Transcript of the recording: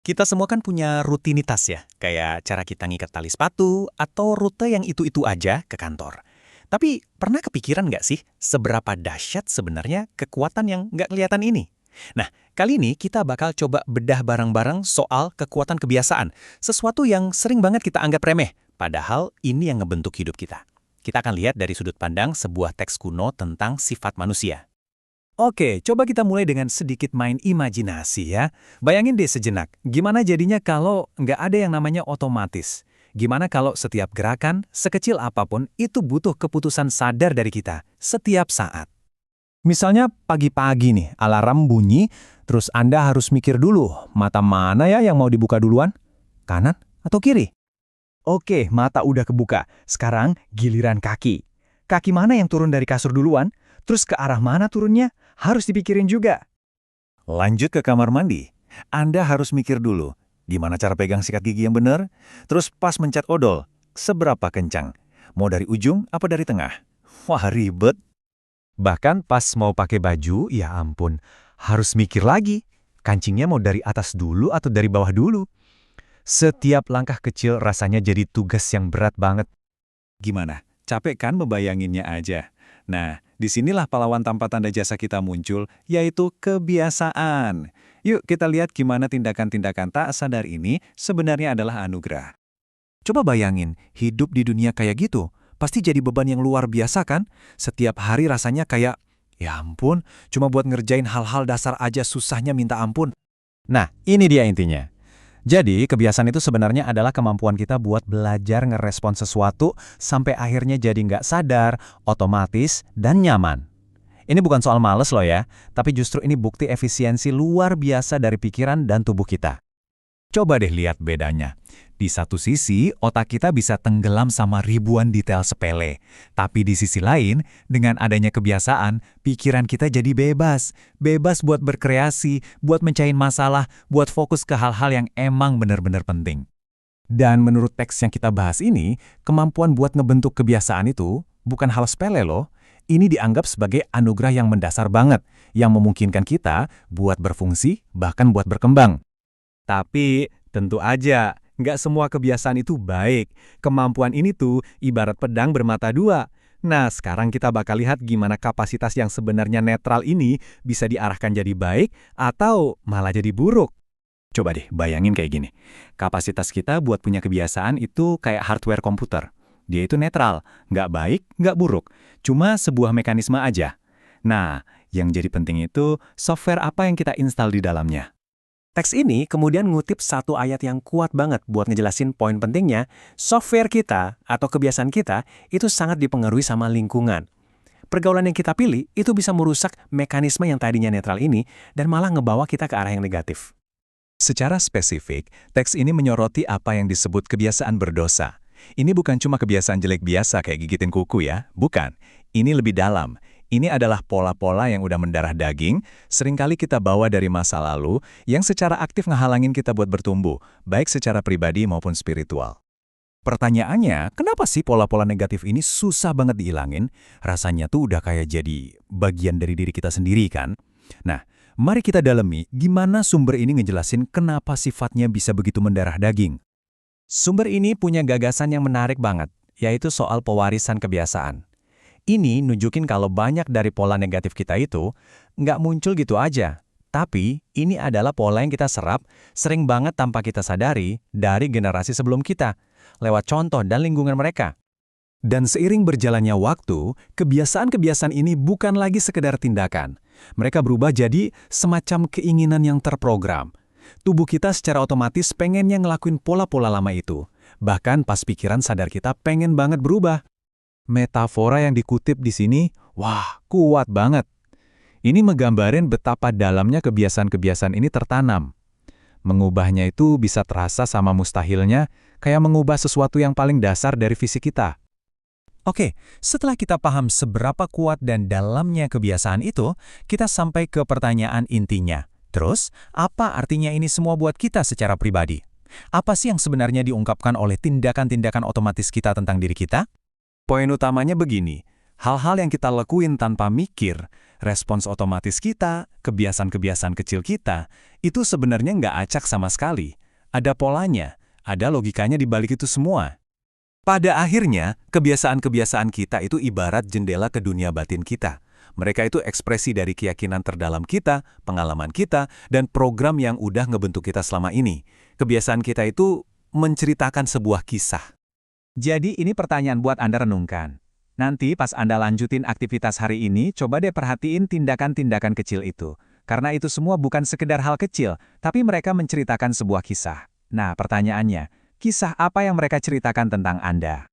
Kita semua kan punya rutinitas ya, kayak cara kita ngikat tali sepatu atau rute yang itu-itu aja ke kantor. Tapi pernah kepikiran nggak sih seberapa dahsyat sebenarnya kekuatan yang nggak kelihatan ini? Nah, kali ini kita bakal coba bedah bareng-bareng soal kekuatan kebiasaan, sesuatu yang sering banget kita anggap remeh, padahal ini yang ngebentuk hidup kita. Kita akan lihat dari sudut pandang sebuah teks kuno tentang sifat manusia. Oke, coba kita mulai dengan sedikit main imajinasi ya. Bayangin deh sejenak, gimana jadinya kalau nggak ada yang namanya otomatis? Gimana kalau setiap gerakan, sekecil apapun, itu butuh keputusan sadar dari kita, setiap saat? Misalnya pagi-pagi nih, alarm bunyi, terus Anda harus mikir dulu, mata mana ya yang mau dibuka duluan? Kanan atau kiri? Oke, mata udah kebuka. Sekarang giliran kaki. Kaki mana yang turun dari kasur duluan? Terus ke arah mana turunnya? Harus dipikirin juga. Lanjut ke kamar mandi. Anda harus mikir dulu, gimana cara pegang sikat gigi yang benar? Terus pas mencet odol, seberapa kencang? Mau dari ujung apa dari tengah? Wah, ribet. Bahkan pas mau pakai baju, ya ampun, harus mikir lagi. Kancingnya mau dari atas dulu atau dari bawah dulu? Setiap langkah kecil rasanya jadi tugas yang berat banget. Gimana? Capek kan membayanginnya aja? Nah, disinilah pahlawan tanpa tanda jasa kita muncul, yaitu kebiasaan. Yuk kita lihat gimana tindakan-tindakan tak sadar ini sebenarnya adalah anugerah. Coba bayangin, hidup di dunia kayak gitu, pasti jadi beban yang luar biasa kan? Setiap hari rasanya kayak, ya ampun, cuma buat ngerjain hal-hal dasar aja susahnya minta ampun. Nah, ini dia intinya. Jadi, kebiasaan itu sebenarnya adalah kemampuan kita buat belajar ngerespon sesuatu sampai akhirnya jadi nggak sadar, otomatis, dan nyaman. Ini bukan soal males loh ya, tapi justru ini bukti efisiensi luar biasa dari pikiran dan tubuh kita. Coba deh lihat bedanya. Di satu sisi, otak kita bisa tenggelam sama ribuan detail sepele. Tapi di sisi lain, dengan adanya kebiasaan, pikiran kita jadi bebas. Bebas buat berkreasi, buat mencahin masalah, buat fokus ke hal-hal yang emang benar-benar penting. Dan menurut teks yang kita bahas ini, kemampuan buat ngebentuk kebiasaan itu bukan hal sepele loh. Ini dianggap sebagai anugerah yang mendasar banget, yang memungkinkan kita buat berfungsi, bahkan buat berkembang. Tapi, tentu aja, nggak semua kebiasaan itu baik. Kemampuan ini tuh ibarat pedang bermata dua. Nah, sekarang kita bakal lihat gimana kapasitas yang sebenarnya netral ini bisa diarahkan jadi baik atau malah jadi buruk. Coba deh bayangin kayak gini. Kapasitas kita buat punya kebiasaan itu kayak hardware komputer. Dia itu netral, nggak baik, nggak buruk. Cuma sebuah mekanisme aja. Nah, yang jadi penting itu software apa yang kita install di dalamnya. Teks ini kemudian ngutip satu ayat yang kuat banget buat ngejelasin poin pentingnya, software kita atau kebiasaan kita itu sangat dipengaruhi sama lingkungan. Pergaulan yang kita pilih itu bisa merusak mekanisme yang tadinya netral ini dan malah ngebawa kita ke arah yang negatif. Secara spesifik, teks ini menyoroti apa yang disebut kebiasaan berdosa. Ini bukan cuma kebiasaan jelek biasa kayak gigitin kuku ya, bukan. Ini lebih dalam. Ini adalah pola-pola yang udah mendarah daging, seringkali kita bawa dari masa lalu, yang secara aktif ngehalangin kita buat bertumbuh, baik secara pribadi maupun spiritual. Pertanyaannya, kenapa sih pola-pola negatif ini susah banget dihilangin? Rasanya tuh udah kayak jadi bagian dari diri kita sendiri kan? Nah, mari kita dalami gimana sumber ini ngejelasin kenapa sifatnya bisa begitu mendarah daging. Sumber ini punya gagasan yang menarik banget, yaitu soal pewarisan kebiasaan. Ini nunjukin kalau banyak dari pola negatif kita itu nggak muncul gitu aja. Tapi ini adalah pola yang kita serap sering banget tanpa kita sadari dari generasi sebelum kita, lewat contoh dan lingkungan mereka. Dan seiring berjalannya waktu, kebiasaan-kebiasaan ini bukan lagi sekedar tindakan. Mereka berubah jadi semacam keinginan yang terprogram. Tubuh kita secara otomatis pengennya ngelakuin pola-pola lama itu. Bahkan pas pikiran sadar kita pengen banget berubah. Metafora yang dikutip di sini, wah, kuat banget. Ini menggambarin betapa dalamnya kebiasaan-kebiasaan ini tertanam. Mengubahnya itu bisa terasa sama mustahilnya, kayak mengubah sesuatu yang paling dasar dari fisik kita. Oke, setelah kita paham seberapa kuat dan dalamnya kebiasaan itu, kita sampai ke pertanyaan intinya. Terus, apa artinya ini semua buat kita secara pribadi? Apa sih yang sebenarnya diungkapkan oleh tindakan-tindakan otomatis kita tentang diri kita? Poin utamanya begini, Hal-hal yang kita lakuin tanpa mikir, respons otomatis kita, kebiasaan-kebiasaan kecil kita, itu sebenarnya nggak acak sama sekali. Ada polanya, ada logikanya di balik itu semua. Pada akhirnya, kebiasaan-kebiasaan kita itu ibarat jendela ke dunia batin kita. Mereka itu ekspresi dari keyakinan terdalam kita, pengalaman kita, dan program yang udah ngebentuk kita selama ini. Kebiasaan kita itu menceritakan sebuah kisah. Jadi ini pertanyaan buat Anda renungkan. Nanti pas Anda lanjutin aktivitas hari ini, coba deh perhatiin tindakan-tindakan kecil itu. Karena itu semua bukan sekedar hal kecil, tapi mereka menceritakan sebuah kisah. Nah, pertanyaannya, kisah apa yang mereka ceritakan tentang Anda?